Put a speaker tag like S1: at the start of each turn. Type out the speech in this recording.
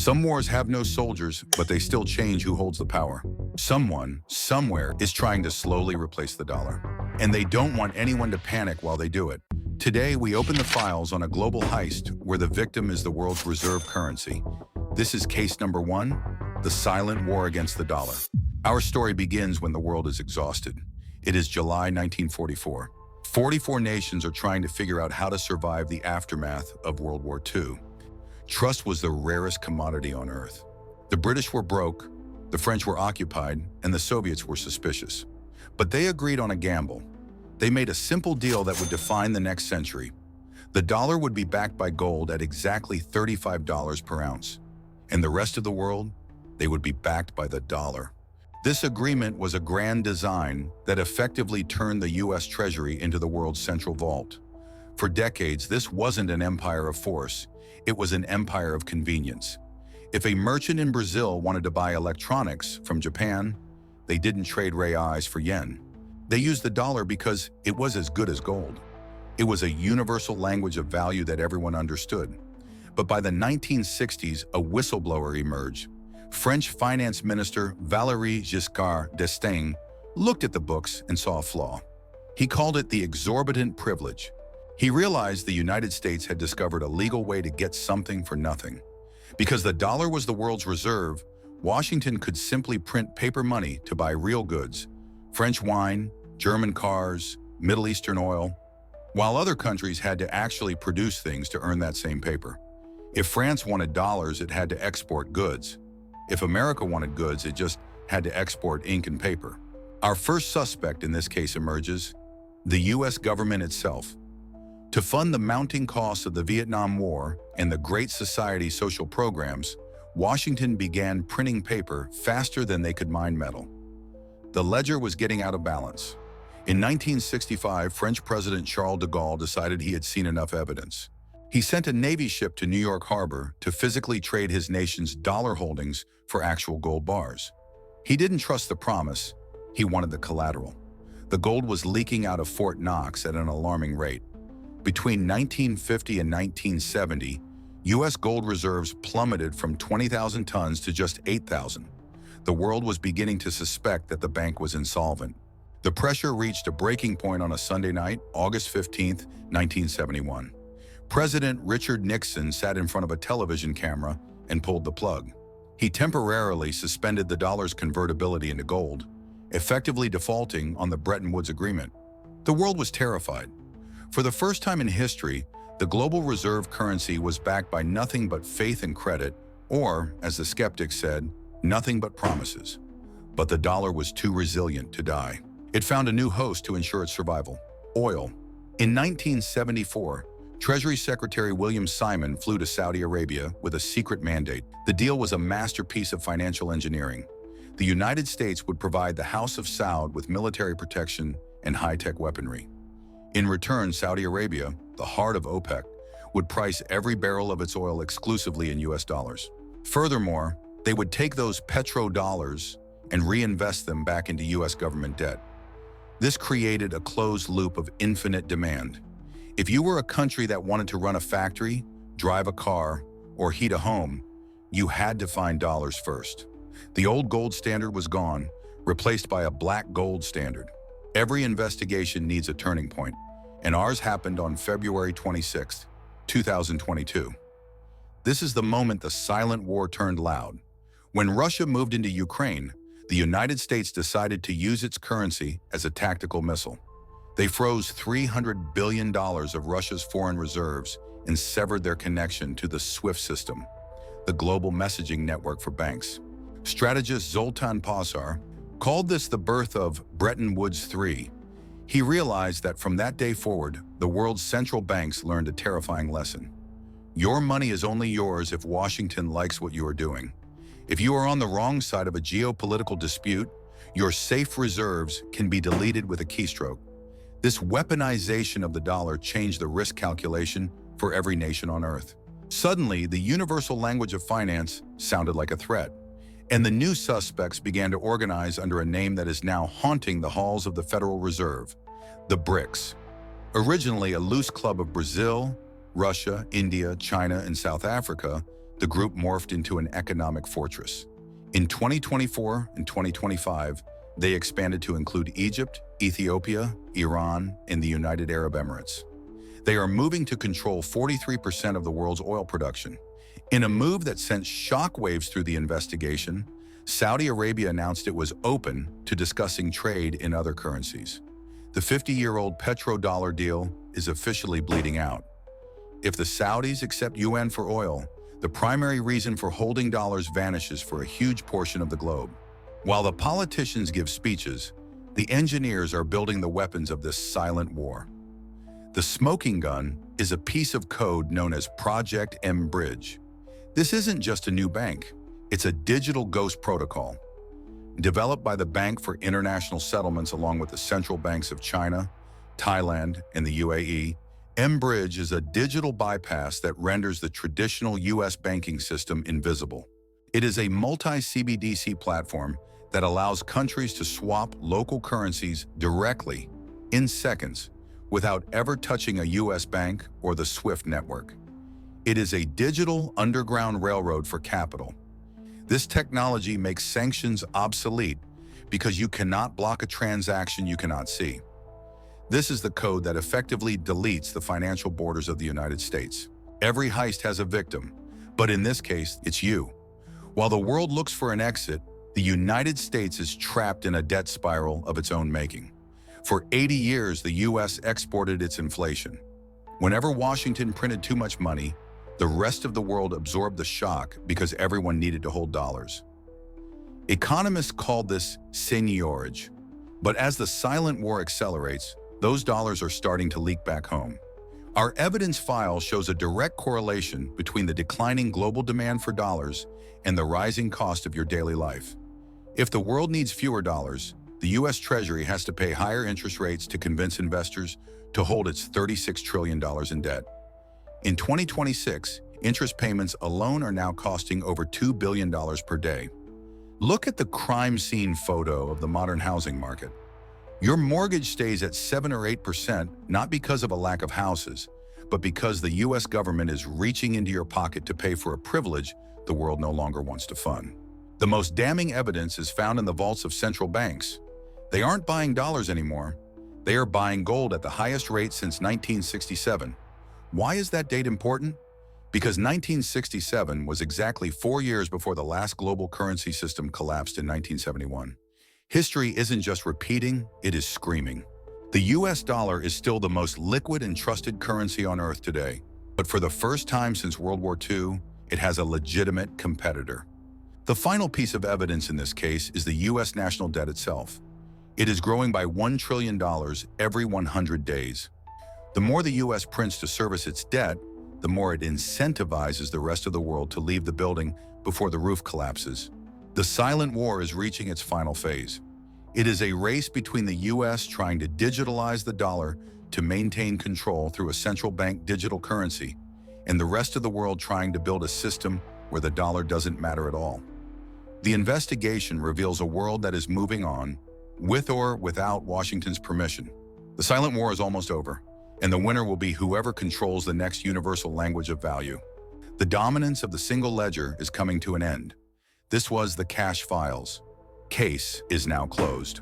S1: Some wars have no soldiers, but they still change who holds the power. Someone, somewhere, is trying to slowly replace the dollar. And they don't want anyone to panic while they do it. Today, we open the files on a global heist where the victim is the world's reserve currency. This is case number 1, the silent war against the dollar. Our story begins when the world is exhausted. It is July 1944. 44 nations are trying to figure out how to survive the aftermath of World War II. Trust was the rarest commodity on Earth. The British were broke, the French were occupied, and the Soviets were suspicious. But they agreed on a gamble. They made a simple deal that would define the next century. The dollar would be backed by gold at exactly $35 per ounce. And the rest of the world, they would be backed by the dollar. This agreement was a grand design that effectively turned the US Treasury into the world's central vault. For decades, this wasn't an empire of force. It was an empire of convenience. If a merchant in Brazil wanted to buy electronics from Japan, they didn't trade reais for yen. They used the dollar because it was as good as gold. It was a universal language of value that everyone understood. But by the 1960s, a whistleblower emerged. French Finance Minister Valéry Giscard d'Estaing looked at the books and saw a flaw. He called it the exorbitant privilege. He realized the United States had discovered a legal way to get something for nothing. Because the dollar was the world's reserve, Washington could simply print paper money to buy real goods, French wine, German cars, Middle Eastern oil, while other countries had to actually produce things to earn that same paper. If France wanted dollars, it had to export goods. If America wanted goods, it just had to export ink and paper. Our first suspect in this case emerges, the US government itself. To fund the mounting costs of the Vietnam War and the Great Society social programs, Washington began printing paper faster than they could mine metal. The ledger was getting out of balance. In 1965, French President Charles de Gaulle decided he had seen enough evidence. He sent a Navy ship to New York Harbor to physically trade his nation's dollar holdings for actual gold bars. He didn't trust the promise, he wanted the collateral. The gold was leaking out of Fort Knox at an alarming rate. Between 1950 and 1970, U.S. gold reserves plummeted from 20,000 tons to just 8,000. The world was beginning to suspect that the bank was insolvent. The pressure reached a breaking point on a Sunday night, August 15, 1971. President Richard Nixon sat in front of a television camera and pulled the plug. He temporarily suspended the dollar's convertibility into gold, effectively defaulting on the Bretton Woods Agreement. The world was terrified. For the first time in history, the global reserve currency was backed by nothing but faith and credit, or, as the skeptics said, nothing but promises. But the dollar was too resilient to die. It found a new host to ensure its survival: oil. In 1974, Treasury Secretary William Simon flew to Saudi Arabia with a secret mandate. The deal was a masterpiece of financial engineering. The United States would provide the House of Saud with military protection and high-tech weaponry. In return, Saudi Arabia, the heart of OPEC, would price every barrel of its oil exclusively in US dollars. Furthermore, they would take those petrodollars and reinvest them back into US government debt. This created a closed loop of infinite demand. If you were a country that wanted to run a factory, drive a car, or heat a home, you had to find dollars first. The old gold standard was gone, replaced by a black gold standard. Every investigation needs a turning point, and ours happened on February 26, 2022. This is the moment the silent war turned loud. When Russia moved into Ukraine, the United States decided to use its currency as a tactical missile. They froze $300 billion of Russia's foreign reserves and severed their connection to the SWIFT system, the global messaging network for banks. Strategist Zoltan Pasar called this the birth of Bretton Woods III. He realized that from that day forward, the world's central banks learned a terrifying lesson. Your money is only yours if Washington likes what you are doing. If you are on the wrong side of a geopolitical dispute, your safe reserves can be deleted with a keystroke. This weaponization of the dollar changed the risk calculation for every nation on Earth. Suddenly, the universal language of finance sounded like a threat, and the new suspects began to organize under a name that is now haunting the halls of the Federal Reserve: the BRICS. Originally a loose club of Brazil, Russia, India, China, and South Africa, the group morphed into an economic fortress. In 2024 and 2025, they expanded to include Egypt, Ethiopia, Iran, and the United Arab Emirates. They are moving to control 43% of the world's oil production. In a move that sent shockwaves through the investigation, Saudi Arabia announced it was open to discussing trade in other currencies. The 50-year-old Petrodollar deal is officially bleeding out. If the Saudis accept yuan for oil, the primary reason for holding dollars vanishes for a huge portion of the globe. While the politicians give speeches, the engineers are building the weapons of this silent war. The smoking gun is a piece of code known as Project M-Bridge. This isn't just a new bank, it's a digital ghost protocol. Developed by the Bank for International Settlements along with the central banks of China, Thailand, and the UAE, M-Bridge is a digital bypass that renders the traditional U.S. banking system invisible. It is a multi-CBDC platform that allows countries to swap local currencies directly, in seconds, without ever touching a U.S. bank or the SWIFT network. It is a digital underground railroad for capital. This technology makes sanctions obsolete because you cannot block a transaction you cannot see. This is the code that effectively deletes the financial borders of the United States. Every heist has a victim, but in this case, it's you. While the world looks for an exit, the United States is trapped in a debt spiral of its own making. For 80 years, the U.S. exported its inflation. Whenever Washington printed too much money, the rest of the world absorbed the shock because everyone needed to hold dollars. Economists call this seigniorage. But as the silent war accelerates, those dollars are starting to leak back home. Our evidence file shows a direct correlation between the declining global demand for dollars and the rising cost of your daily life. If the world needs fewer dollars, the U.S. Treasury has to pay higher interest rates to convince investors to hold its $36 trillion in debt. In 2026, interest payments alone are now costing over $2 billion per day. Look at the crime scene photo of the modern housing market. Your mortgage stays at 7 or 8% not because of a lack of houses, but because the U.S. government is reaching into your pocket to pay for a privilege the world no longer wants to fund. The most damning evidence is found in the vaults of central banks. They aren't buying dollars anymore. They are buying gold at the highest rate since 1967. Why is that date important? Because 1967 was exactly 4 years before the last global currency system collapsed in 1971. History isn't just repeating, it is screaming. The US dollar is still the most liquid and trusted currency on Earth today, but for the first time since World War II, it has a legitimate competitor. The final piece of evidence in this case is the US national debt itself. It is growing by $1 trillion every 100 days. The more the US prints to service its debt, the more it incentivizes the rest of the world to leave the building before the roof collapses. The silent war is reaching its final phase. It is a race between the US trying to digitalize the dollar to maintain control through a central bank digital currency, and the rest of the world trying to build a system where the dollar doesn't matter at all. The investigation reveals a world that is moving on, with or without Washington's permission. The silent war is almost over, and the winner will be whoever controls the next universal language of value. The dominance of the single ledger is coming to an end. This was the Cash Files. Case is now closed.